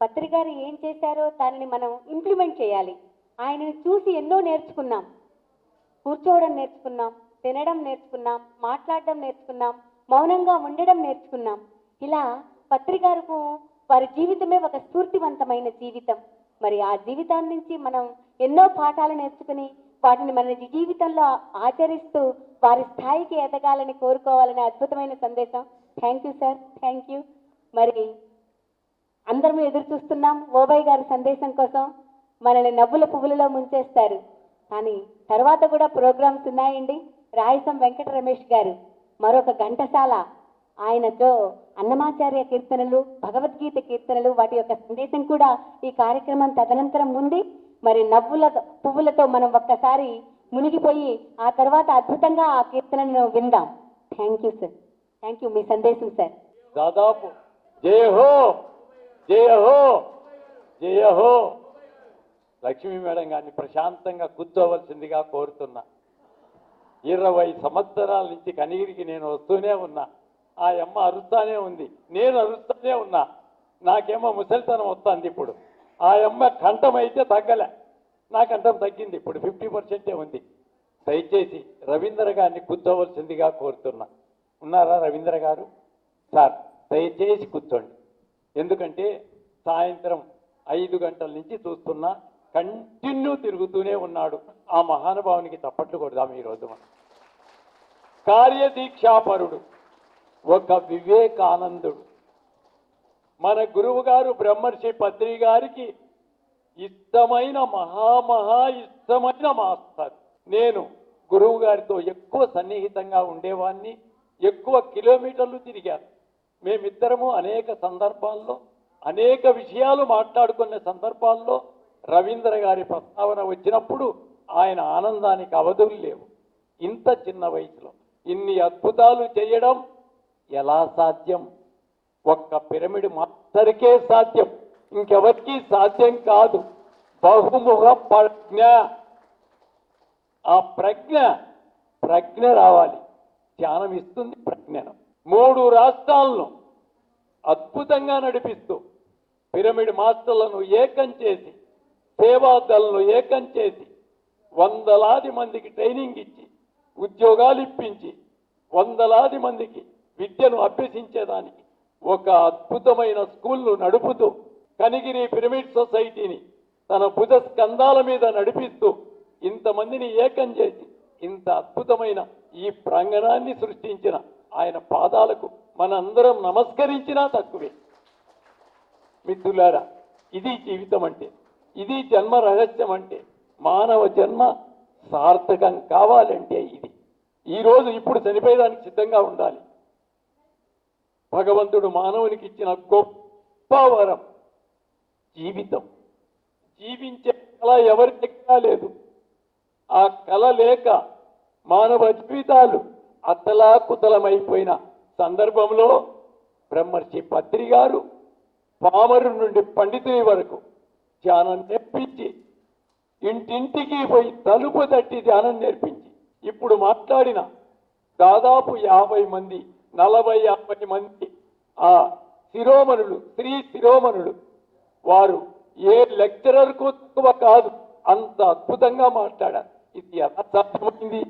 పత్రి గారు ఏం చేశారో దానిని మనం ఇంప్లిమెంట్ చేయాలి. ఆయనను చూసి ఎన్నో నేర్చుకున్నాం. కూర్చోవడం నేర్చుకున్నాం, తినడం నేర్చుకున్నాం, మాట్లాడడం నేర్చుకున్నాం, మౌనంగా ఉండడం నేర్చుకున్నాం. ఇలా పత్రి గారికి వారి జీవితమే ఒక స్ఫూర్తివంతమైన జీవితం. మరి ఆ జీవితాన్ని నుంచి మనం ఎన్నో పాఠాలు నేర్చుకుని వాటిని మన జీవితంలో ఆచరిస్తూ వారి స్థాయికి ఎదగాలని కోరుకోవాలనే అద్భుతమైన సందేశం. Thank you sir, thank you. మరి అందరం ఎదురు చూస్తున్నాం ఓబయ్ గారి సందేశం కోసం. మనల్ని నవ్వుల పువ్వులలో ముంచేస్తారు, కానీ తర్వాత కూడా ప్రోగ్రామ్స్ ఉన్నాయండి. రాయసం వెంకట రమేష్ గారు మరొక ఘంటసాల, ఆయనతో అన్నమాచార్య కీర్తనలు, భగవద్గీత కీర్తనలు, వాటి యొక్క సందేశం కూడా ఈ కార్యక్రమం తదనంతరం ఉంది. మరి నవ్వుల పువ్వులతో మనం ఒక్కసారి మునిగిపోయి ఆ తర్వాత అద్భుతంగా ఆ కీర్తనను విందాం. Thank you sir, thank you. మీ సందేశం సార్. దాదాపు జయ హో జయ హో జయ హో. లక్ష్మీ మేడం గారిని ప్రశాంతంగా కూర్చోవలసిందిగా కోరుతున్నా. 20 సంవత్సరాల నుంచి కనిగిరికి నేను వస్తూనే ఉన్నా. ఆ అమ్మ అరుస్తానే ఉంది, నేను అరుస్తానే ఉన్నా. నాకేమో ముసలితనం వస్తుంది. ఇప్పుడు ఆ అమ్మ కంఠం అయితే తగ్గలే, నా కంఠం తగ్గింది. ఇప్పుడు 50% ఉంది. దయచేసి రవీంద్ర గారిని కూర్చోవలసిందిగా కోరుతున్నా. ఉన్నారా రవీంద్ర గారు? సార్ దయచేసి కూర్చోండి. ఎందుకంటే సాయంత్రం 5 గంటల నుంచి చూస్తున్నా, కంటిన్యూ తిరుగుతూనే ఉన్నాడు. ఆ మహానుభావునికి తప్పట్లు కొడదాం ఈరోజు మనం. కార్యదీక్షాపరుడు, ఒక వివేకానందుడు. మన గురువు గారు బ్రహ్మర్షి పత్రి గారికి ఇష్టమైన మహా ఇష్టమైన మాస్టర్. నేను గురువు గారితో ఎక్కువ సన్నిహితంగా ఉండేవాడిని, ఎక్కువ కిలోమీటర్లు తిరిగాను. మేమిద్దరము అనేక సందర్భాల్లో అనేక విషయాలు మాట్లాడుకునే సందర్భాల్లో రవీంద్ర గారి ప్రస్తావన వచ్చినప్పుడు ఆయన ఆనందానికి అవధులు లేవు. ఇంత చిన్న వయసులో ఇన్ని అద్భుతాలు చేయడం ఎలా సాధ్యం? ఒక్క పిరమిడ్ మాస్టర్కే సాధ్యం, ఇంకెవరికీ సాధ్యం కాదు. బహుముఖ ప్రజ్ఞ, ఆ ప్రజ్ఞ రావాలి. ధ్యానం ఇస్తుంది ప్రజ్ఞను. 3 రాష్ట్రాలను అద్భుతంగా నడిపిస్తూ పిరమిడ్ మాస్టర్లను ఏకం చేసి, సేవాదళను ఏకం చేసి, వందలాది మందికి ట్రైనింగ్ ఇచ్చి, ఉద్యోగాలు ఇప్పించి, వందలాది మందికి విద్యను అభ్యసించేదానికి ఒక అద్భుతమైన స్కూల్ను నడుపుతూ, కనిగిరి పిరమిడ్ సొసైటీని తన భుజ స్కంధాల మీద నడిపిస్తూ, ఇంతమందిని ఏకం చేసి ఇంత అద్భుతమైన ఈ ప్రాంగణాన్ని సృష్టించిన ఆయన పాదాలకు మనందరం నమస్కరించినా తక్కువే. మిత్రులారా, ఇది జీవితం అంటే, ఇది జన్మ రహస్యం అంటే, మానవ జన్మ సార్థకం కావాలంటే ఇది. ఈరోజు ఇప్పుడు చనిపోయేదానికి సిద్ధంగా ఉండాలి. భగవంతుడు మానవునికి ఇచ్చిన గొప్ప వరం జీవితం. జీవించే కళ ఎవరి దగ్గర లేదు. ఆ కళ లేక మానవ జీవితాలు అతలాకుతలమైపోయిన సందర్భంలో బ్రహ్మర్షి పత్రి గారు పామరు నుండి పండితుని వరకు ధ్యానం నేర్పించి, ఇంటింటికి పోయి తలుపు తట్టి ధ్యానం నేర్పించి, ఇప్పుడు మాట్లాడిన దాదాపు 50 మంది 40-50 మంది ఆ శిరోమణులు, స్త్రీ శిరోమణులు, వారు ఏ లెక్చరర్కు తక్కువ కాదు, అంత అద్భుతంగా మాట్లాడారు. ఇది ఎలా సాధ్యమైంది?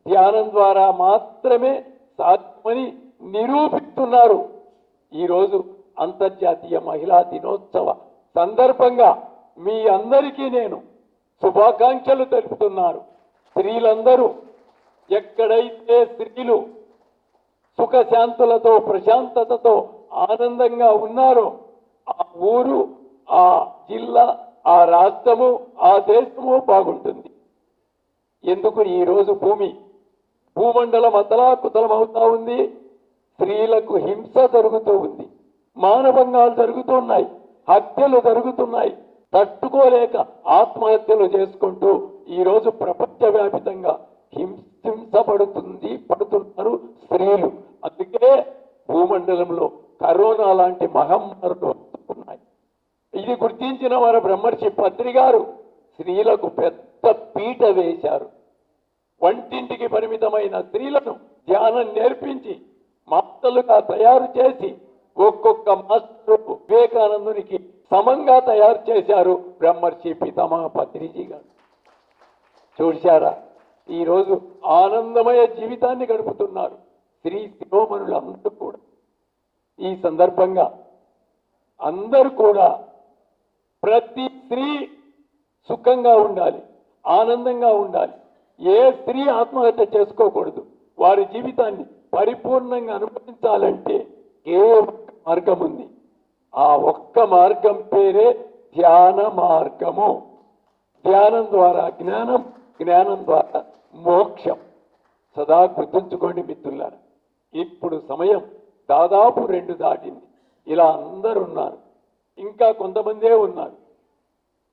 ధ్యానం ద్వారా మాత్రమే సాధ్యమని నిరూపిస్తున్నారు. ఈరోజు అంతర్జాతీయ మహిళా దినోత్సవ సందర్భంగా మీ అందరికీ నేను శుభాకాంక్షలు తెలుపుతున్నారు. స్త్రీలందరూ ఎక్కడైతే స్త్రీలు సుఖశాంతులతో ప్రశాంతతతో ఆనందంగా ఉన్నారో ఆ ఊరు, ఆ జిల్లా, ఆ రాష్ట్రము, ఆ దేశము బాగుంటుంది. ఎందుకు ఈరోజు భూమండలం అతలాకుతలం అవుతా ఉంది. స్త్రీలకు హింస జరుగుతూ ఉంది, మానభంగాలు జరుగుతున్నాయి, హత్యలు జరుగుతున్నాయి. తట్టుకోలేక ఆత్మహత్యలు చేసుకుంటూ ఈరోజు ప్రపంచవ్యాప్తంగా పడుతున్నారు స్త్రీలు. అందుకే భూమండలంలో కరోనా లాంటి మహమ్మారులు వస్తున్నాయి. ఇది గుర్తించిన వారు బ్రహ్మర్షి పత్రి గారు స్త్రీలకు పెద్ద పీట వేశారు. వంటింటికి పరిమితమైన స్త్రీలను ధ్యానం నేర్పించి మాస్టర్లుగా తయారు చేసి, ఒక్కొక్క మాస్టర్ వివేకానందునికి సమంగా తయారు చేశారు బ్రహ్మర్షి పితామహ పత్రిజీ గారు. చూశారా, ఈరోజు ఆనందమయ జీవితాన్ని గడుపుతున్నారు స్త్రీ శిరోమణులు అందరూ కూడా. ఈ సందర్భంగా అందరూ కూడా ప్రతి స్త్రీ సుఖంగా ఉండాలి, ఆనందంగా ఉండాలి. ఏ స్త్రీ ఆత్మహత్య చేసుకోకూడదు. వారి జీవితాన్ని పరిపూర్ణంగా అనుభవించాలంటే కేవలం మార్గం ఉంది. ఆ ఒక్క మార్గం పేరే ధ్యాన మార్గము. ధ్యానం ద్వారా జ్ఞానం, జ్ఞానం ద్వారా మోక్షం. సదా గుర్తుంచుకోండి మిత్రులారా. ఇప్పుడు సమయం దాదాపు 2 దాటింది. ఇలా అందరూ ఉన్నారు, ఇంకా కొంతమందే ఉన్నారు.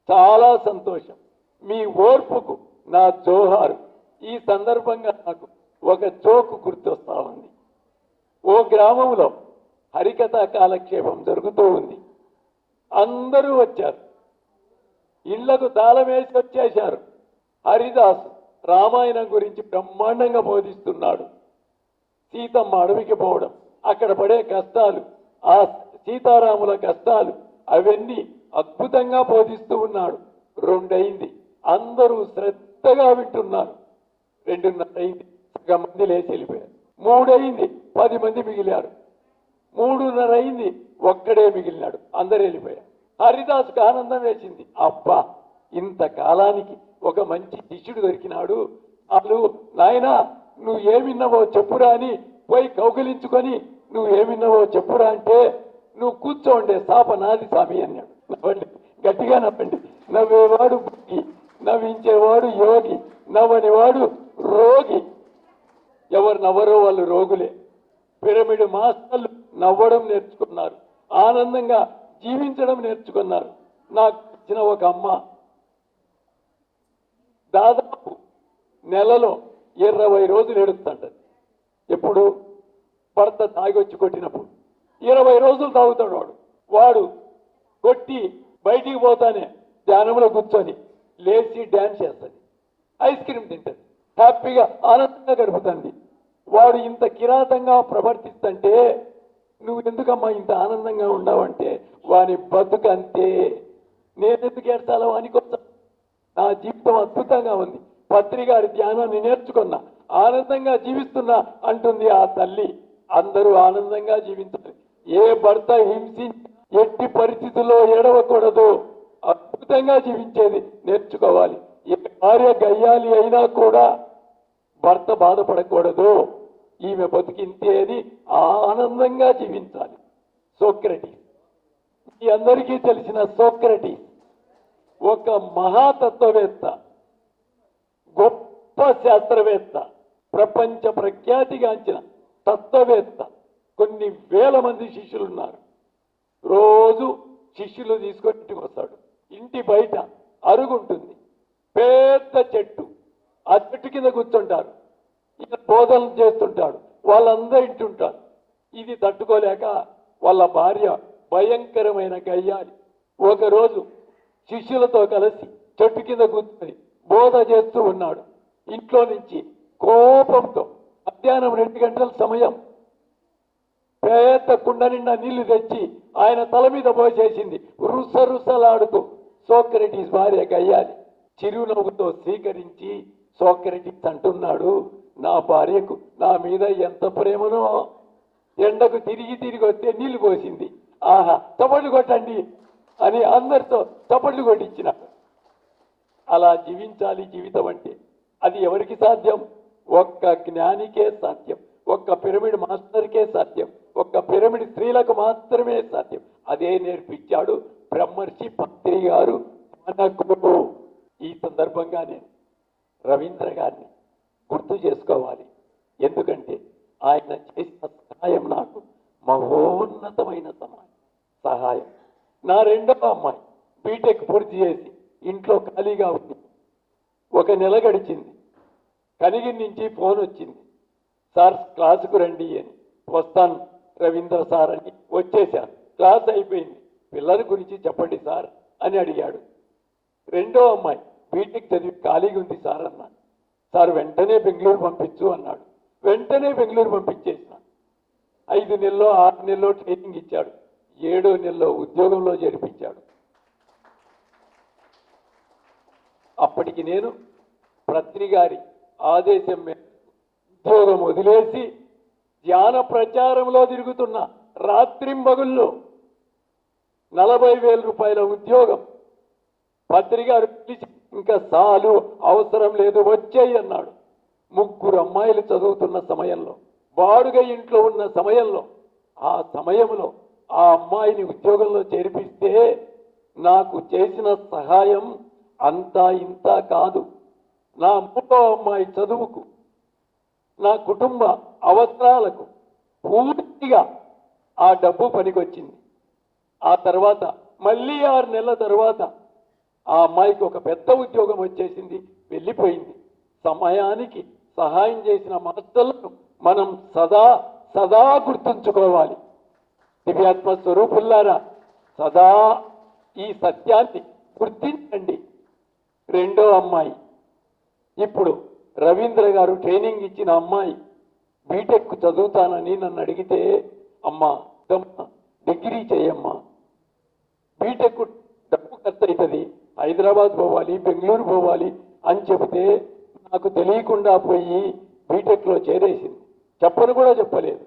చాలా సంతోషం. మీ ఓర్పుకు నా జోహారు. ఈ సందర్భంగా నాకు ఒక జోకు గుర్తొస్తా ఉంది. ఓ గ్రామంలో హరికథా కాలక్షేపం జరుగుతూ ఉంది. అందరూ వచ్చారు, ఇళ్లకు తాళం వేసి వచ్చేశారు. హరిదాసు రామాయణం గురించి బ్రహ్మాండంగా బోధిస్తున్నాడు. సీతమ్మ అడవికి పోవడం, అక్కడ పడే కష్టాలు, ఆ సీతారాముల కష్టాలు, అవన్నీ అద్భుతంగా బోధిస్తూ ఉన్నాడు. 2 అయింది, అందరూ శ్రద్ధగా వింటున్నారు. 2:30 అయింది, సగం మంది లేచి వెళ్ళిపోయారు. 3 అయింది, 10 మంది మిగిలారు. 3:30 అయింది, ఒక్కడే మిగిలినాడు, అందరు వెళ్ళిపోయారు. హరిదాసుకు ఆనందం వేసింది. అబ్బా, ఇంతకాలానికి ఒక మంచి శిష్యుడు దొరికినాడు. వాళ్ళు నాయనా నువ్వు ఏమిన్నావో చెప్పురా అని పోయి కౌగిలించుకొని నువ్వు ఏమిన్నావో చెప్పురా అంటే, నువ్వు కూర్చోండే సాప నాది స్వామి అన్నాడు. నవ్వండి, గట్టిగా నవ్వండి. నవ్వేవాడు భోగి, నవ్వించేవాడు యోగి, నవ్వనివాడు రోగి. ఎవరు నవ్వరో వాళ్ళు రోగులే. పిరమిడ్ మాస్టర్లు నవ్వడం నేర్చుకున్నారు, ఆనందంగా జీవించడం నేర్చుకున్నారు. నాకు ఇచ్చిన ఒక అమ్మ దాదాపు నెలలో 20 రోజులు ఏడుస్తుంటది. ఎప్పుడు భర్త తాగొచ్చి కొట్టినప్పుడు 20 రోజులు తాగుతాడు వాడు. వాడు కొట్టి బయటికి పోతానే ధ్యానంలో కూర్చొని లేచి డ్యాన్స్ చేస్తుంది, ఐస్ క్రీమ్ తింటుంది, హ్యాపీగా ఆనందంగా గడుపుతుంది. వాడు ఇంత కిరాతంగా ప్రవర్తిస్తుంటే నువ్వు ఎందుకమ్మా ఇంత ఆనందంగా ఉన్నావంటే, వాని బతుకంతే. నేనెందుకు ఏడ్చాలో అనుకోసం. నా జీవితం అద్భుతంగా ఉంది, పత్రిగారి ధ్యానాన్ని నేర్చుకున్నా, ఆనందంగా జీవిస్తున్నా అంటుంది ఆ తల్లి. అందరూ ఆనందంగా జీవించాలి. ఏ భర్త హింసించి ఎట్టి పరిస్థితుల్లో ఏడవకూడదు, అద్భుతంగా జీవించేది నేర్చుకోవాలి. ఏ భార్య గయ్యాలి అయినా కూడా భర్త బాధపడకూడదు, ఈమె బతికింతే అని ఆనందంగా జీవించాలి. సోక్రటీస్, మీ అందరికీ తెలిసిన సోక్రటీస్ ఒక మహాతత్వవేత్త, గొప్ప శాస్త్రవేత్త, ప్రపంచ ప్రఖ్యాతిగాంచిన తత్వవేత్త. కొన్ని వేల మంది శిష్యులు ఉన్నారు. రోజు శిష్యులు తీసుకొని ఇంటికి వస్తాడు. ఇంటి బయట అరుగుంటుంది, పెద్ద చెట్టు, ఆ చెట్టు కింద కూర్చుంటారు. ఇక బోధనలు చేస్తుంటాడు, వాళ్ళందరూ ఇంటుంటారు. ఇది తట్టుకోలేక వాళ్ళ భార్య భయంకరమైన గయ్యాలి ఒకరోజు శిష్యులతో కలిసి చెట్టు కింద కూర్చొని బోధ చేస్తూ ఉన్నాడు. ఇంట్లో నుంచి కోపంతో మధ్యాహ్నం 2 గంటల సమయం పెద్ద కుండ నిండా నీళ్లు తెచ్చి ఆయన తల మీద పోసేసింది. రుసరుసలాడుతూ సోక్రటీస్ భార్య గయ్యాలి చిరునవ్వుతో స్వీకరించి సోక్రటీస్ అంటున్నాడు, నా భార్యకు నా మీద ఎంత ప్రేమనో, ఎండకు తిరిగి తిరిగి వస్తే నీళ్లు పోసింది, ఆహా చప్పట్లు కొట్టండి అని అందరితో చప్పట్లు కొట్టించినాడు. అలా జీవించాలి జీవితం అంటే. అది ఎవరికి సాధ్యం? ఒక్క జ్ఞానికే సాధ్యం, ఒక్క పిరమిడ్ మాస్టర్కే సాధ్యం, ఒక్క పిరమిడ్ స్త్రీలకు మాత్రమే సాధ్యం. అదే నేర్పించాడు బ్రహ్మర్షి పత్రి గారు మనకు. ఈ సందర్భంగా నేను రవీంద్ర గారిని గుర్తు చేసుకోవాలి. ఎందుకంటే ఆయన చేసిన సహాయం నాకు మహోన్నతమైన సహాయం. నా 2వ అమ్మాయి బీటెక్ పూర్తి చేసి ఇంట్లో ఖాళీగా ఉంది. 1 నెల గడిచింది. కనిగిరి నుంచి ఫోన్ వచ్చింది, సార్ క్లాసుకు రండి అని. వస్తాను రవీంద్ర సార్ అని వచ్చేశాను. క్లాస్ అయిపోయింది, పిల్లల గురించి చెప్పండి సార్ అని అడిగాడు. 2వ అమ్మాయి బీటెక్ చదివి ఖాళీగా ఉంది సార్ అన్నాను. సార్ వెంటనే బెంగళూరు పంపించు అన్నాడు. వెంటనే బెంగళూరు పంపించేసిన. 5 నెలలో 6 నెలలో ట్రైనింగ్ ఇచ్చాడు, 7వ నెలలో ఉద్యోగంలో చేర్పించాడు. అప్పటికి నేను ప్రత్రి గారి ఆదేశం మేరకు ఉద్యోగం వదిలేసి ధ్యాన ప్రచారంలో తిరుగుతున్న రాత్రింబగుల్లో 40,000 రూపాయల ఉద్యోగం పత్రి గారు పిలిచి ఇంకా చాలు అవసరం లేదు వచ్చేయి అన్నాడు. 3 అమ్మాయిలు చదువుతున్న సమయంలో, బాడుగ ఇంట్లో ఉన్న సమయంలో, ఆ సమయంలో ఆ అమ్మాయిని ఉద్యోగంలో చేర్పిస్తే నాకు చేసిన సహాయం అంతా ఇంత కాదు. నా 3వ అమ్మాయి చదువుకు, నా కుటుంబ అవసరాలకు పూర్తిగా ఆ డబ్బు పనికొచ్చింది. ఆ తర్వాత మళ్ళీ 6 నెలల తర్వాత ఆ అమ్మాయికి ఒక పెద్ద ఉద్యోగం వచ్చేసింది, వెళ్ళిపోయింది. సమయానికి సహాయం చేసిన మాస్టర్లను మనం సదా సదా గుర్తుంచుకోవాలి. దివ్యాత్మ స్వరూపుల్లారా, సదా ఈ సత్యాన్ని గుర్తించండి. 2వ అమ్మాయి, ఇప్పుడు రవీంద్ర గారు ట్రైనింగ్ ఇచ్చిన అమ్మాయి బీటెక్ చదువుతానని నన్ను అడిగితే, అమ్మా డిగ్రీ చేయమ్మా, బీటెక్ డబ్బు ఖర్చు అవుతుంది, హైదరాబాద్ పోవాలి, బెంగళూరు పోవాలి అని చెబితే నాకు తెలియకుండా పోయి బీటెక్లో చేరేసింది. చెప్పను కూడా చెప్పలేదు.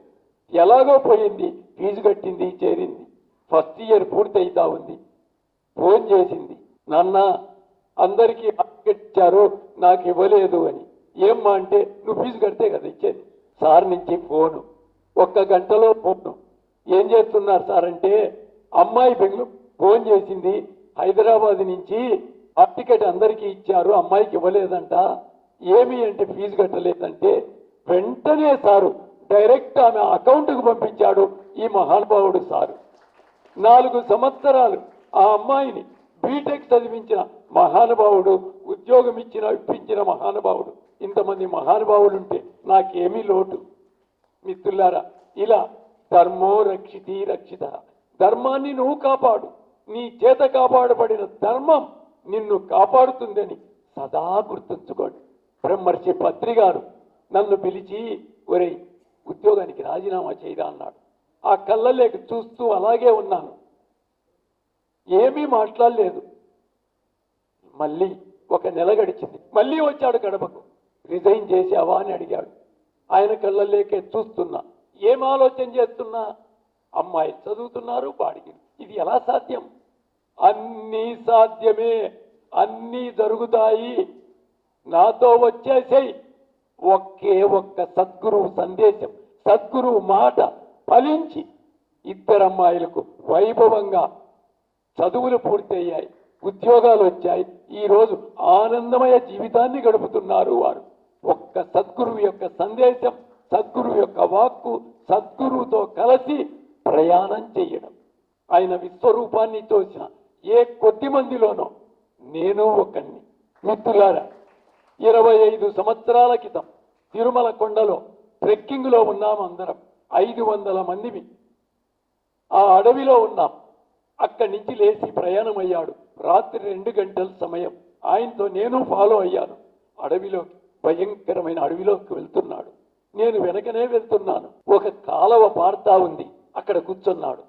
ఎలాగో పోయింది, ఫీజు కట్టింది, చేరింది. ఫస్ట్ ఇయర్ పూర్తి అవుతా ఉంది. ఫోన్ చేసింది, నాన్న అందరికీ ఇచ్చారు నాకు ఇవ్వలేదు అని. ఏమ్మా అంటే, నువ్వు ఫీజు కడితే కదా ఇచ్చేది. సార్ నుంచి ఫోను, 1 గంటలో ఫోను. ఏం చేస్తున్నారు సార్ అంటే, అమ్మాయి బెంగళూరు ఫోన్ చేసింది, హైదరాబాద్ నుంచి ఆ టికెట్ అందరికీ ఇచ్చారు, అమ్మాయికి ఇవ్వలేదంట. ఏమి అంటే ఫీజు కట్టలేదంటే, వెంటనే సారు డైరెక్ట్ ఆమె అకౌంట్కు పంపించాడు ఈ మహానుభావుడు సారు. 4 సంవత్సరాలు ఆ అమ్మాయిని బీటెక్ చదివించిన మహానుభావుడు, ఉద్యోగం ఇప్పించిన మహానుభావుడు. ఇంతమంది మహానుభావులు ఉంటే నాకేమీ లోటు. మిత్రులారా, ఇలా ధర్మో రక్షితి రక్షిత, ధర్మాన్ని నువ్వు కాపాడు, నీ చేత కాపాడబడిన ధర్మం నిన్ను కాపాడుతుందని సదా గుర్తుంచుకోండి. బ్రహ్మర్షి పత్రి గారు నన్ను పిలిచి, ఒరేయ్ ఉద్యోగానికి రాజీనామా చేయరా అన్నాడు. ఆ కళ్ళలేక చూస్తూ అలాగే ఉన్నాను, ఏమీ మాట్లాడలేదు. మళ్ళీ 1 నెల గడిచింది. మళ్ళీ వచ్చాడు గడపకు. రిజైన్ చేసావా అని అడిగాడు. ఆయన కళ్ళలేకే చూస్తున్నా, ఏం ఆలోచన చేస్తున్నా, అమ్మాయిలు చదువుతున్నారు, బాడికి ఇది ఎలా సాధ్యం? అన్నీ సాధ్యమే, అన్నీ జరుగుతాయి, నాతో వచ్చేసేయ్. ఒక్క సద్గురువు సందేశం, సద్గురువు మాట ఫలించి 2 అమ్మాయిలకు వైభవంగా చదువులు పూర్తయ్యాయి, ఉద్యోగాలు వచ్చాయి. ఈరోజు ఆనందమయ జీవితాన్ని గడుపుతున్నారు వారు. ఒక్క సద్గురువు యొక్క సందేశం, సద్గురువు యొక్క వాక్కు, సద్గురువుతో కలిసి ప్రయాణం చేయడం. ఆయన విశ్వరూపాన్ని తోసిన ఏ కొద్ది మందిలోనో నేను ఒకణ్ణి. మిత్రులారా, 25 సంవత్సరాల క్రితం తిరుమల కొండలో ట్రెక్కింగ్లో ఉన్నాం అందరం, 500 మందిమి. ఆ అడవిలో ఉన్నాం. అక్కడి నుంచి లేచి ప్రయాణం అయ్యాడు. రాత్రి 2 గంటల సమయం. ఆయనతో నేను ఫాలో అయ్యాను. అడవిలోకి, భయంకరమైన అడవిలోకి వెళ్తున్నాడు. నేను వెనకనే వెళ్తున్నాను. ఒక కాలవ పారుతా ఉంది, అక్కడ కూర్చున్నాడు.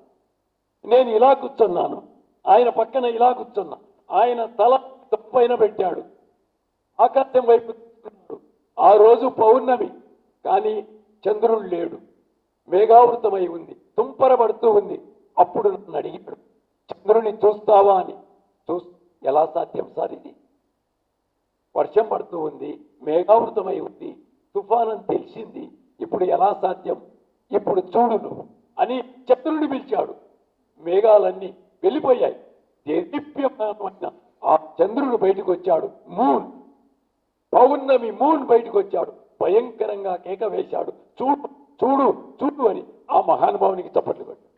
నేను ఇలా కూర్చున్నాను, ఆయన పక్కన ఇలా కూర్చున్నా. ఆయన తల పైన పెట్టాడు, ఆకాశం వైపు చూస్తున్నాడు. ఆ రోజు పౌర్ణమి, కానీ చంద్రుడు లేడు, మేఘావృతమై ఉంది, తుంపరబడుతూ ఉంది. అప్పుడు నన్ను అడిగాడు, చంద్రుని చూస్తావా అని. ఎలా సాధ్యం సార్ ఇది? వర్షం పడుతూ ఉంది, మేఘావృతమై ఉంది, తుఫానం తెలిసింది, ఇప్పుడు ఎలా సాధ్యం? ఇప్పుడు చూడు నువ్వు అని చంద్రుడిని పిలిచాడు. మేఘాలన్నీ వెళ్ళిపోయాయి. దేదీప్యమానమైన ఆ చంద్రుడు బయటకు వచ్చాడు. మూన్, పౌర్ణమి మూన్ బయటకు వచ్చాడు. భయంకరంగా కేక వేశాడు, చూడు చూడు చూడు అని. ఆ మహానుభావునికి చప్పట్లు కొట్టాడు.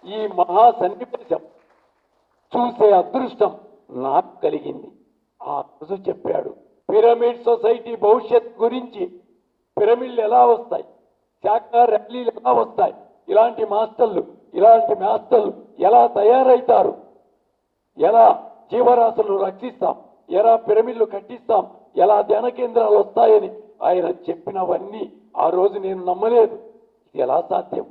ఈ మహా సన్నివేశం చూసే అదృష్టం నాకు కలిగింది. ఆ రోజు చెప్పాడు, పిరమిడ్ సొసైటీ భవిష్యత్ గురించి, పిరమిడ్లు ఎలా వస్తాయి, శాఖా ర్యాలీలు ఎలా వస్తాయి, ఇలాంటి మాస్టర్లు ఎలా తయారవుతారు, ఎలా జీవరాశులను రక్షిస్తాం, ఎలా పిరమిడ్లు కట్టిస్తాం, ఎలా ధ్యాన కేంద్రాలు వస్తాయని ఆయన చెప్పినవన్నీ ఆ రోజు నేను నమ్మలేదు. ఇది ఎలా సాధ్యం?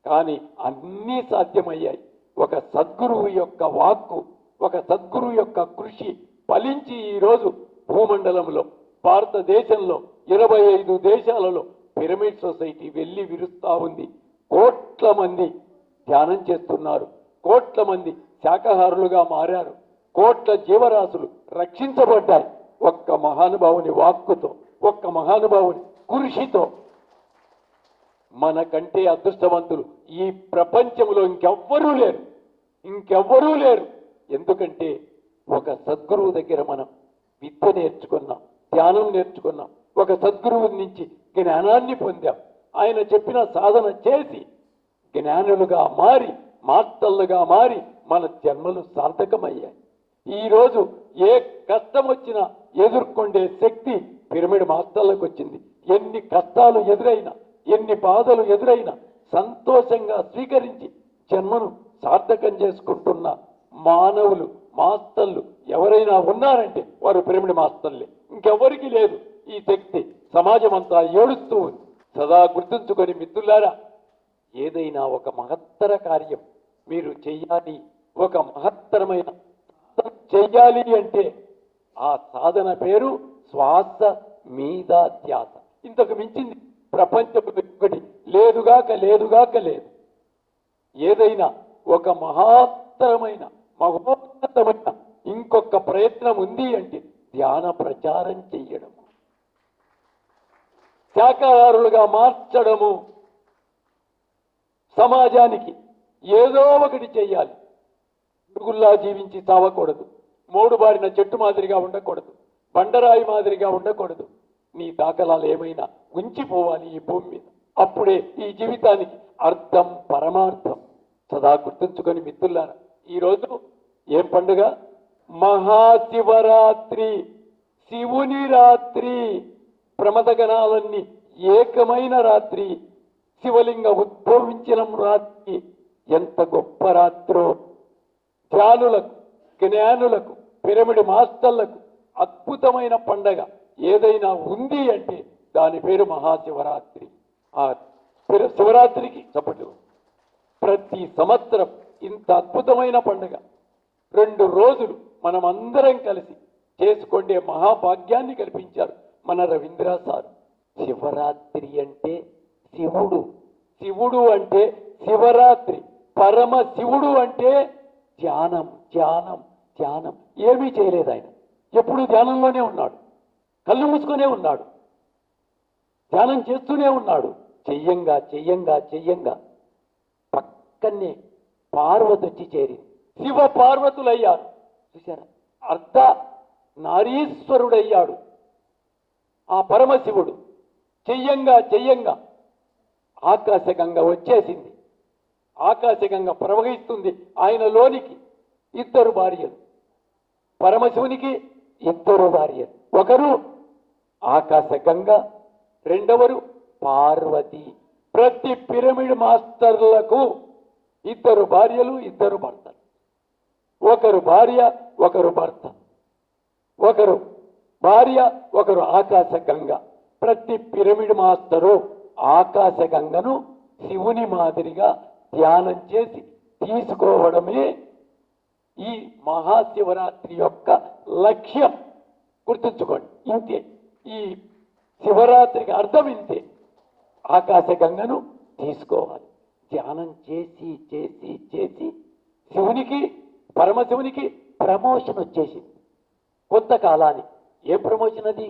కానీ అన్నీ సాధ్యమయ్యాయి. ఒక సద్గురువు యొక్క వాక్కు, ఒక సద్గురువు యొక్క కృషి ఫలించి ఈరోజు భూమండలంలో భారతదేశంలో 25 దేశాలలో పిరమిడ్ సొసైటీ వెళ్ళి విరుస్తా ఉంది. కోట్ల మంది ధ్యానం చేస్తున్నారు, కోట్ల మంది శాకాహారులుగా మారారు, కోట్ల జీవరాశులు రక్షించబడ్డాయి ఒక్క మహానుభావుని వాక్కుతో, ఒక్క మహానుభావుని కృషితో. మనకంటే అదృష్టవంతులు ఈ ప్రపంచంలో ఇంకెవ్వరూ లేరు. ఎందుకంటే ఒక సద్గురువు దగ్గర మనం విద్య నేర్చుకున్నాం, ధ్యానం నేర్చుకున్నాం, ఒక సద్గురువు నుంచి జ్ఞానాన్ని పొందాం. ఆయన చెప్పిన సాధన చేసి జ్ఞానులుగా మారి, మాస్టర్లుగా మారి మన జన్మలు సార్థకమయ్యాయి. ఈరోజు ఏ కష్టం వచ్చినా ఎదుర్కొండే శక్తి పిరమిడ్ మాస్టర్లకు వచ్చింది. ఎన్ని కష్టాలు ఎదురైనా, ఎన్ని బాధలు ఎదురైనా సంతోషంగా స్వీకరించి జన్మను సార్థకం చేసుకుంటున్న మానవులు, మాస్టర్లు ఎవరైనా ఉన్నారంటే వారు పిరమిడ్ మాస్టర్లే. ఇంకెవరికి లేదు ఈ శక్తి. సమాజం అంతా ఏడుస్తూ ఉంది. సదా గుర్తుంచుకొని మిత్రులారా, ఏదైనా ఒక మహత్తర కార్యం మీరు చెయ్యాలి, ఒక మహత్తరమైన చెయ్యాలి అంటే ఆ సాధన పేరు శ్వాస మీద ధ్యాస. ఇంతకు మించింది ప్రపంచంలో ఒకటి లేదు. ఏదైనా ఒక మహోన్నతమైన ఇంకొక ప్రయత్నం ఉంది అంటే ధ్యాన ప్రచారం చెయ్యడం, శాకాహారులుగా మార్చడము. సమాజానికి ఏదో ఒకటి చెయ్యాలి. పురుగుల్లా జీవించి చావకూడదు, మోడుబారిన చెట్టు మాదిరిగా ఉండకూడదు, బండరాయి మాదిరిగా ఉండకూడదు. నీ దాఖలాలు ఏమైనా ఉంచిపోవాలి ఈ భూమి మీద. అప్పుడే ఈ జీవితానికి అర్థం, పరమార్థం. సదా గుర్తుంచుకొని మిత్రులారా, ఈరోజు ఏం పండుగ? మహాశివరాత్రి, శివుని రాత్రి. ప్రమదగణాలన్నీ ఏకమైన రాత్రి, శివలింగ ఉద్భవించిన రాత్రి. ఎంత గొప్ప రాత్రో! ధ్యానులకు, జ్ఞానులకు, పిరమిడ్ మాస్టర్లకు అద్భుతమైన పండగ ఏదైనా ఉంది అంటే దాని పేరు మహాశివరాత్రి. ఆ శివరాత్రికి చప్పట్లు. ప్రతి సంవత్సరం ఇంత అద్భుతమైన పండుగ 2 రోజులు మనం అందరం కలిసి చేసుకుండే మహాభాగ్యాన్ని కల్పించారు మన రవీంద్ర సార్. శివరాత్రి అంటే శివుడు, శివుడు అంటే శివరాత్రి, పరమ శివుడు అంటే ధ్యానం. ఏమీ చేయలేదు ఆయన. ఎప్పుడు ధ్యానంలోనే ఉన్నాడు, కళ్ళు మూసుకునే ఉన్నాడు, ధ్యానం చేస్తూనే ఉన్నాడు. చెయ్యంగా పక్కనే పార్వతి వచ్చి చేరింది. శివ పార్వతులయ్యారు. చూసారా? అర్ధ నారీశ్వరుడయ్యాడు ఆ పరమశివుడు. చెయ్యంగా ఆకాశగంగ వచ్చేసింది. ఆకాశగంగ ప్రవహిస్తుంది ఆయనలోనికి. 2 భార్యలు, పరమశివునికి 2 భార్యలు. ఒకరు ఆకాశగంగ, రెండవరు పార్వతి. ప్రతి పిరమిడ్ మాస్టర్లకు 2 భార్యలు, 2 భర్తలు. ఒకరు భార్య, ఒకరు భర్త. ఒకరు భార్య, ఒకరు ఆకాశగంగ. ప్రతి పిరమిడ్ మాస్టరు ఆకాశగంగను శివుని మాదిరిగా ధ్యానం చేసి తీసుకోవడమే ఈ మహాశివరాత్రి యొక్క లక్ష్యం. గుర్తుంచుకోండి, ఇంతే. ఈ శివరాత్రికి అర్థం ఇంతే. ఆకాశగంగను తీసుకోవాలి. ధ్యానం చేసి శివునికి, పరమశివునికి ప్రమోషన్ వచ్చేసింది కొంతకాలానికి. ఏ ప్రమోషన్ అది?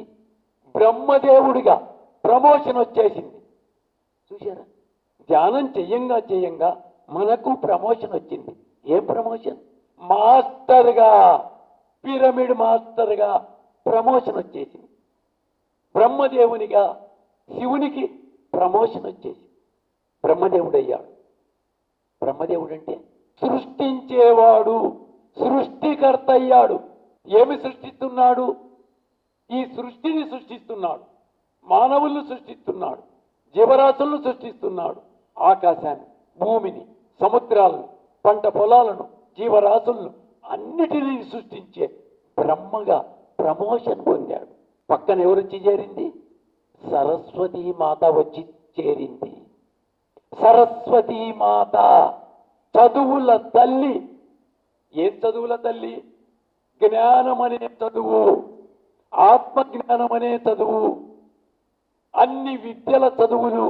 బ్రహ్మదేవుడిగా ప్రమోషన్ వచ్చేసింది. చూశారా? ధ్యానం చెయ్యంగా మనకు ప్రమోషన్ వచ్చింది. ఏం ప్రమోషన్? మాస్టర్గా, పిరమిడ్ మాస్టర్గా ప్రమోషన్ వచ్చేసింది. బ్రహ్మదేవునిగా శివునికి ప్రమోషన్ వచ్చేసింది. బ్రహ్మదేవుడయ్యాడు. బ్రహ్మదేవుడు అంటే సృష్టించేవాడు, సృష్టికర్త అయ్యాడు. ఏమి సృష్టిస్తున్నాడు? ఈ సృష్టిని సృష్టిస్తున్నాడు, మానవులను సృష్టిస్తున్నాడు, జీవరాశులను సృష్టిస్తున్నాడు, ఆకాశాన్ని, భూమిని, సముద్రాలను, పంట పొలాలను, జీవరాశులను అన్నిటినీ సృష్టించే బ్రహ్మగా ప్రమోషన్ పొందాడు. పక్కన ఎవరు వచ్చి చేరింది? సరస్వతీ మాత వచ్చి చేరింది. సరస్వతీ మాత చదువుల తల్లి. ఏం చదువుల తల్లి? జ్ఞానం అనే చదువు, ఆత్మజ్ఞానం అనే చదువు, అన్ని విద్యల చదువులు,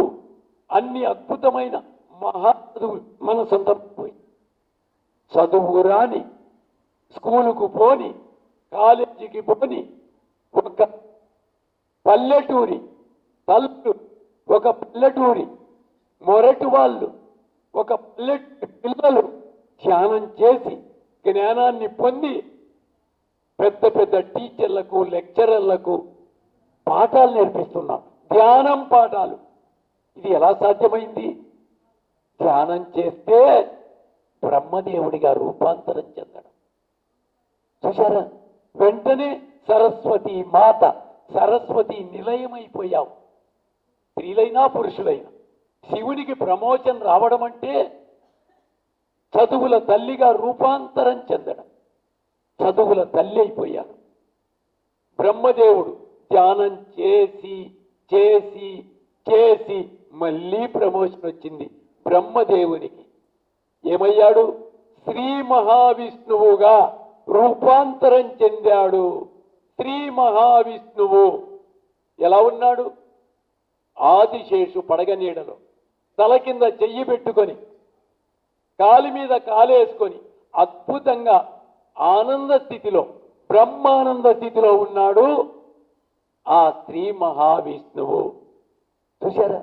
అన్ని అద్భుతమైన మహా చదువు మన సొంతమైపోయి, చదువు రాని, స్కూలుకు పోని, కాలేజీకి పోని ఒక పల్లెటూరి తల్లు, ఒక పల్లెటూరి మొరటి వాళ్ళు, ఒక పల్లెటూరి పిల్లలు ధ్యానం చేసి జ్ఞానాన్ని పొంది పెద్ద పెద్ద టీచర్లకు, లెక్చరర్లకు పాఠాలు నేర్పిస్తున్నాం. ధ్యానం పాఠాలు. ఇది ఎలా సాధ్యమైంది? ధ్యానం చేస్తే బ్రహ్మదేవుడిగా రూపాంతరం చెందడం. చూశారా? వెంటనే సరస్వతి మాత, సరస్వతి నిలయమైపోయావు. స్త్రీలైనా పురుషులైనా శివునికి ప్రమోషన్ రావడం అంటే చదువుల తల్లిగా రూపాంతరం చెందడం. చదువుల తల్లి అయిపోయారు. బ్రహ్మదేవుడు ధ్యానం చేసి చేసి చేసి మళ్ళీ ప్రమోషన్ వచ్చింది బ్రహ్మదేవునికి. ఏమయ్యాడు? శ్రీ మహావిష్ణువుగా రూపాంతరం చెందాడు. శ్రీ మహావిష్ణువు ఎలా ఉన్నాడు? ఆదిశేషు పడగ నీడలో తల కింద చెయ్యి పెట్టుకొని, కాలి మీద కాలేసుకొని అద్భుతంగా ఆనంద స్థితిలో, బ్రహ్మానంద స్థితిలో ఉన్నాడు ఆ శ్రీ మహావిష్ణువు. చూశారా?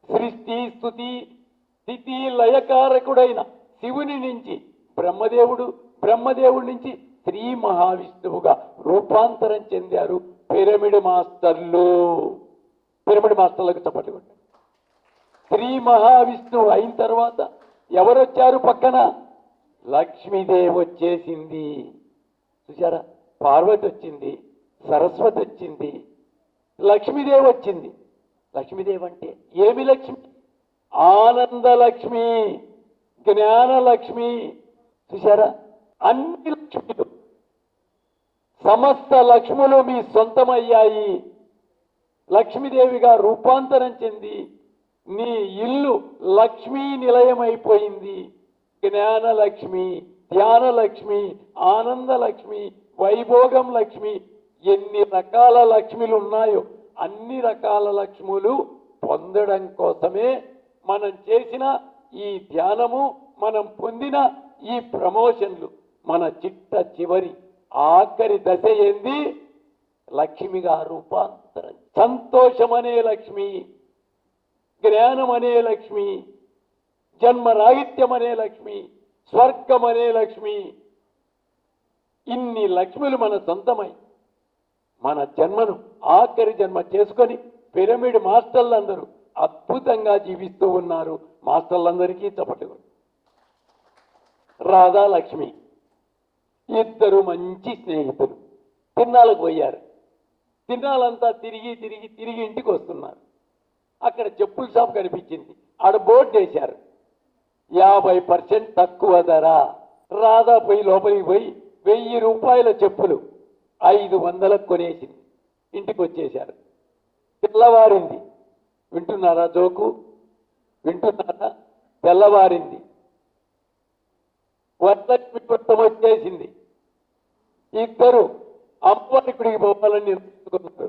సృష్టి, స్తుతి, స్థితి, లయకారకుడైన శివుని నుంచి బ్రహ్మదేవుడి నుంచి శ్రీ మహావిష్ణువుగా రూపాంతరం చెందారు పిరమిడ్ మాస్టర్లు. పిరమిడ్ మాస్టర్లకు చప్పట్లు కొట్టారు. శ్రీ మహావిష్ణువు అయిన తర్వాత ఎవరొచ్చారు పక్కన? లక్ష్మీదేవి వచ్చేసింది. చూసారా? పార్వతి వచ్చింది, సరస్వతి వచ్చింది, లక్ష్మీదేవి వచ్చింది. లక్ష్మీదేవి అంటే ఏమి లక్ష్మి? ఆనందలక్ష్మి, జ్ఞానలక్ష్మి. చూసారా? అన్ని లక్ష్మిలు, సమస్త లక్ష్ములు మీ సొంతమయ్యాయి. లక్ష్మీదేవిగా రూపాంతరం చెంది నీ ఇల్లు లక్ష్మీ నిలయమైపోయింది. జ్ఞానలక్ష్మి, ధ్యానలక్ష్మి, ఆనందలక్ష్మి, వైభోగం లక్ష్మి, ఎన్ని రకాల లక్ష్మిలు ఉన్నాయో అన్ని రకాల లక్ష్ములు పొందడం కోసమే మనం చేసిన ఈ ధ్యానము, మనం పొందిన ఈ ప్రమోషన్లు. మన చిట్ట చివరి ఆఖరి దశ ఏంది? లక్ష్మిగా రూపాంతరం. సంతోషం అనే లక్ష్మి, జ్ఞానం అనే లక్ష్మి, జన్మరాహిత్యం అనే లక్ష్మి, స్వర్గం అనే లక్ష్మి. ఇన్ని లక్ష్ములు మన సొంతమై మన జన్మను ఆఖరి జన్మ చేసుకొని పిరమిడ్ మాస్టర్లందరూ అద్భుతంగా జీవిస్తూ ఉన్నారు. మాస్టర్లందరికీ చప్పట్లు. రాధా లక్ష్మి ఇద్దరు మంచి స్నేహితులు తిన్నాళ్ళకు పోయారు. తిన్నాళ్ళంతా తిరిగి తిరిగి తిరిగి ఇంటికి వస్తున్నారు. అక్కడ చెప్పుల షాప్ కనిపించింది. ఆడ బోర్డు వేశారు, 50% తక్కువ ధర. రాధా పోయి లోపలికి పోయి 1000 రూపాయల చెప్పులు 500లకు కొనేసింది. ఇంటికి వచ్చేశారు. తెల్లవారింది. వింటున్నారా జోకు? వింటున్నారా? తెల్లవారింది. వరలక్ష్మి వ్రతం వచ్చేసింది. ఇద్దరు అమ్మవారి గుడికి పోవాలని నిర్ణయించుకున్నారు.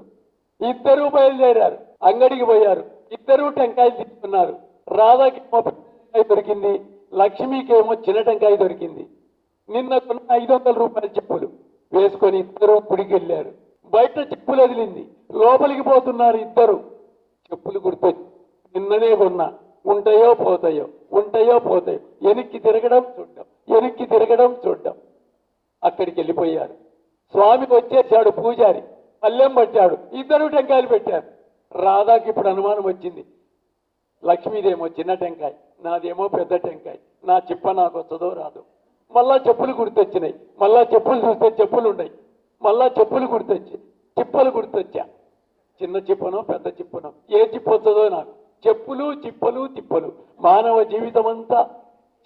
ఇద్దరూ బయలుదేరారు. అంగడికి పోయారు. ఇద్దరూ టెంకాయలు తీసుకున్నారు. రాధాకి టెంకాయ దొరికింది, లక్ష్మికేమో చిన్న టెంకాయ దొరికింది. నిన్న కొన్న 500 రూపాయల చెప్పులు వేసుకొని ఇద్దరు గుడికి వెళ్ళారు. బయట చెప్పులు వదిలింది. లోపలికి పోతున్నారు ఇద్దరు. చెప్పులు గుర్తొచ్చి నిన్ననే కొన్నా, ఉంటాయో పోతాయో, ఉంటాయో పోతాయో. వెనక్కి తిరగడం చూడ్డం, వెనక్కి తిరగడం చూడ్డం. అక్కడికి వెళ్ళిపోయారు. స్వామికి వచ్చేసాడు పూజారి, పల్లెం పట్టాడు. ఇద్దరు టెంకాయలు పెట్టారు. రాధాకి ఇప్పుడు అనుమానం వచ్చింది. లక్ష్మీదేమో చిన్న టెంకాయ, నాదేమో పెద్ద టెంకాయ. నా చిప్ప నాకు వస్తుందో రాదు. మళ్ళా చెప్పులు గుర్తొచ్చినాయి. మళ్ళా చెప్పులు చూస్తే చెప్పులు ఉన్నాయి. మళ్ళా చెప్పులు చిప్పలు గుర్తొచ్చా. చిన్న చిప్పనో పెద్ద చిప్పనో, ఏ చిప్పు వస్తుందో నాకు. చెప్పులు చిప్పలు తిప్పలు. మానవ జీవితం అంతా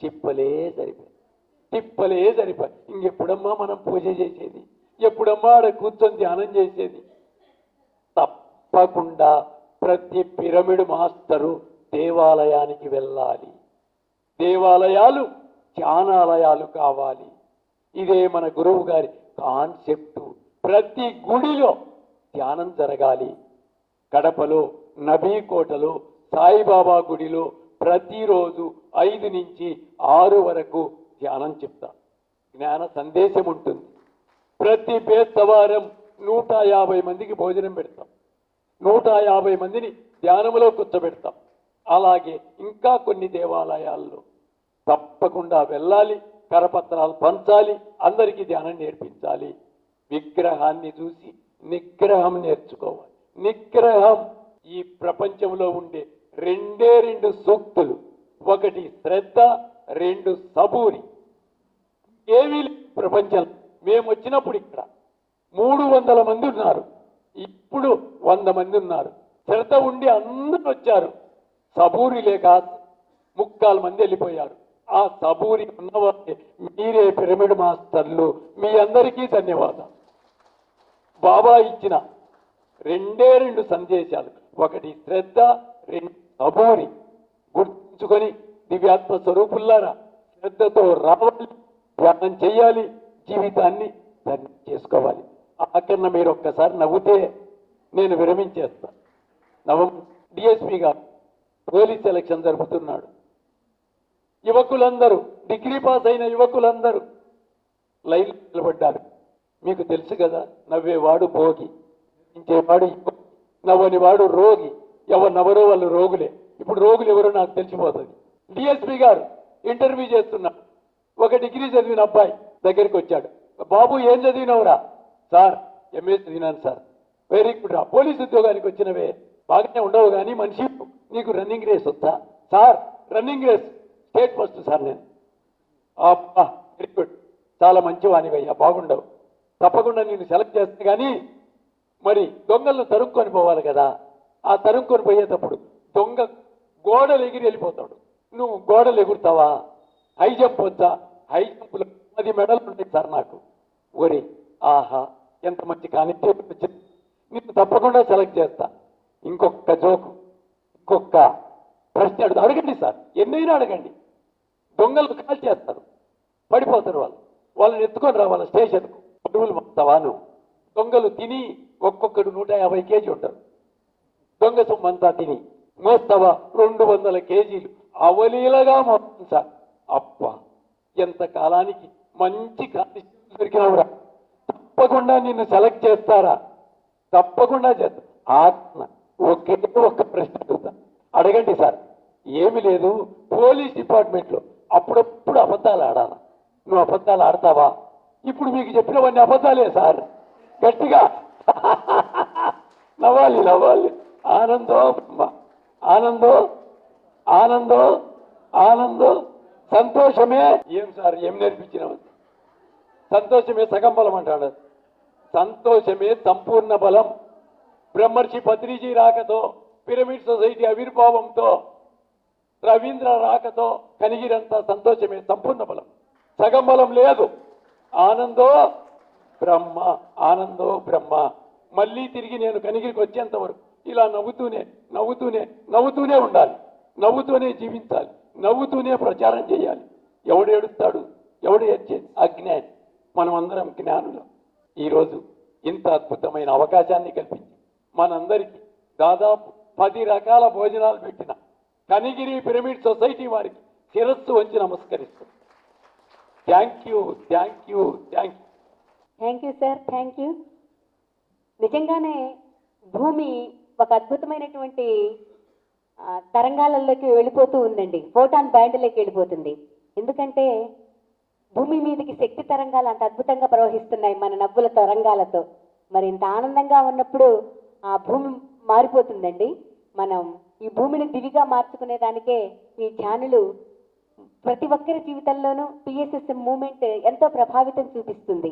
చిప్పలే సరిపోయి, తిప్పలే సరిపోయి. ఇంకెప్పుడమ్మా మనం పూజ చేసేది? ఎప్పుడమ్మా ఆడ కూర్చొని ధ్యానం చేసేది? తప్పకుండా ప్రతి పిరమిడ్ మాస్టరు దేవాలయానికి వెళ్ళాలి. దేవాలయాలు ధ్యానాలయాలు కావాలి. ఇదే మన గురువు గారి కాన్సెప్ట్. ప్రతి గుడిలో ధ్యానం జరగాలి. కడపలో, నబీకోటలో, సాయిబాబా గుడిలో ప్రతిరోజు 5 నుంచి 6 వరకు ధ్యానం చెప్తా. జ్ఞాన సందేశం ఉంటుంది. ప్రతి బేస్తవారం 150 మందికి భోజనం పెడతాం. 150 మందిని ధ్యానంలో కూర్చోబెడతాం. అలాగే ఇంకా కొన్ని దేవాలయాల్లో తప్పకుండా వెళ్ళాలి, కరపత్రాలు పంచాలి, అందరికీ ధ్యానం నేర్పించాలి. విగ్రహాన్ని చూసి నిగ్రహం నేర్చుకోవాలి. నిగ్రహం ఈ ప్రపంచంలో ఉండే 2 సూక్తులు. 1 శ్రద్ధ, 2 సబూరి. ఏమీ ప్రపంచం మేము వచ్చినప్పుడు ఇక్కడ 300 మంది ఉన్నారు, ఇప్పుడు 100 మంది ఉన్నారు. శ్రద్ధ ఉండి అందరూ వచ్చారు. సబూరి లేక 3/4 మంది వెళ్ళిపోయారు. ఆ సబూరి ఉన్నవారే మీరే పిరమిడ్ మాస్టర్లు. మీ అందరికీ ధన్యవాదాలు. బాబా ఇచ్చిన 2 సందేశాలు. 1 శ్రద్ధ, 2 సబూరి. గుర్తుంచుకొని దివ్యాత్మ స్వరూపుల్లారా, శ్రద్ధతో రావాలి, ధ్యానం చేయాలి, జీవితాన్ని ధన్యం చేసుకోవాలి. ఆఖరణ మీరు ఒక్కసారి నవ్వుతే నేను విరమించేస్తా. డిఎస్పీ గారు పోలీస్ ఎలక్షన్ జరుపుతున్నాడు. యువకులందరూ, డిగ్రీ పాస్ అయిన యువకులందరూ లైన్ నిలబడ్డారు. మీకు తెలుసు కదా, నవ్వేవాడు భోగి, ఇంచేవాడు నవ్వని వాడు రోగి. ఎవరు నవ్వరో వాళ్ళు రోగులే. ఇప్పుడు రోగులు ఎవరో నాకు తెలిసిపోతుంది. డిఎస్పీ గారు ఇంటర్వ్యూ చేస్తున్నారు. 1 డిగ్రీ చదివిన అబ్బాయి దగ్గరికి వచ్చాడు. బాబు ఏం చదివినవురా? సార్ ఎంఏ చదివినాను సార్. వెరీ గుడ్ రా, పోలీసు ఉద్యోగానికి వచ్చినవే బాగానే ఉండవు కానీ మనిషి నీకు రన్నింగ్ రేస్ వస్తా? Sir running race state first sir నేను. అబ్బా వెరీ గుడ్, చాలా మంచివానివయ్యా, బాగుండవు. తప్పకుండా నేను సెలెక్ట్ చేస్తే కానీ మరి దొంగలను తరుక్కొని పోవాలి కదా. ఆ తరుక్కొని పోయేటప్పుడు దొంగ గోడలు ఎగిరి వెళ్ళిపోతాడు. నువ్వు గోడలు ఎగురుతావా? హై జంప్ వచ్చా? హై జంప్లో 10 మెడలు ఉంటాయి సార్ నాకు. ఒరే ఆహా, ఎంత మంచి కానిస్టేబుల్ వచ్చింది, నేను తప్పకుండా సెలెక్ట్ చేస్తా. ఇంకొక జోకు, ఇంకొక ప్రశ్న అడగండి సార్, ఎన్నైనా అడగండి. దొంగలు కాల్ చేస్తారు, పడిపోతారు వాళ్ళు. వాళ్ళని ఎత్తుకొని రావాలి స్టేషన్కు. అడవులు మొత్తవా నువ్వు? దొంగలు తిని ఒక్కొక్కడు 150 కేజీ ఉంటారు. దొంగ సొమ్మంతా తిని మోస్తావా 200 కేజీలు అవలీలగా మోస్తాం సార్. అబ్బా, ఎంత కాలానికి మంచి కానిస్టేబుల్ దొరికినవురా. తప్పకుండా నిన్ను సెలెక్ట్ చేస్తారా? తప్పకుండా చేస్తా. ఒకే ఒక్క ప్రశ్న అడుగుతా, అడగండి సార్. ఏమి లేదు, పోలీస్ డిపార్ట్మెంట్లో అప్పుడప్పుడు అబద్ధాలు ఆడాలా. నువ్వు అబద్ధాలు ఆడతావా? ఇప్పుడు మీకు చెప్పినవన్నీ అబద్ధాలే సార్. గట్టిగా నవ్వాలి, నవ్వాలి. ఆనందో బ్రహ్మ, ఆనందో ఆనందో ఆనందో. సంతోషమే ఏం సార్, ఏం నేర్పించినావు? సంతోషమే సగం బలం అంటాడు. సంతోషమే సంపూర్ణ బలం. బ్రహ్మర్షి పత్రిజీ రాకతో, పిరమిడ్ సొసైటీ ఆవిర్భావంతో, రవీంద్ర రాకతో కనిగిరంతా సంతోషమే సంపూర్ణ బలం. సగం బలం లేదు. ఆనందో బ్రహ్మ, ఆనందో బ్రహ్మ. మళ్ళీ తిరిగి నేను కనిగిరికి వచ్చేంత వరకు ఇలా నవ్వుతూనే నవ్వుతూనే నవ్వుతూనే ఉండాలి. నవ్వుతూనే జీవించాలి, నవ్వుతూనే ప్రచారం చేయాలి. ఎవడు ఏడుస్తాడు, ఎవడు ఏడ్చేది? అజ్ఞాని. మనమందరం జ్ఞానులం. ఈరోజు ఇంత అద్భుతమైన అవకాశాన్ని కల్పించి మనందరికీ దాదాపు 10 రకాల భోజనాలు పెట్టిన కనిగిరి పిరమిడ్ సొసైటీ వారికి శిరస్సు వంచి నమస్కరిస్తుంది. Thank you, thank you, thank you. Thank you sir, thank you. నిజంగానే భూమి ఒక అద్భుతమైనటువంటి తరంగాలలోకి వెళ్ళిపోతూ ఉందండి. ఫోటాన్ బ్యాండ్లోకి వెళ్ళిపోతుంది. ఎందుకంటే భూమి మీదకి శక్తి తరంగాలు అంత అద్భుతంగా ప్రవహిస్తున్నాయి మన నవ్వుల తరంగాలతో. మరి ఇంత ఆనందంగా ఉన్నప్పుడు ఆ భూమి మారిపోతుందండి. మనం ఈ భూమిని దివిగా మార్చుకునే దానికే ఈ ఛానలు ప్రతి ఒక్కరి జీవితంలోనూ పిఎస్ఎస్ఎం మూమెంట్ ఎంతో ప్రభావితం చూపిస్తుంది.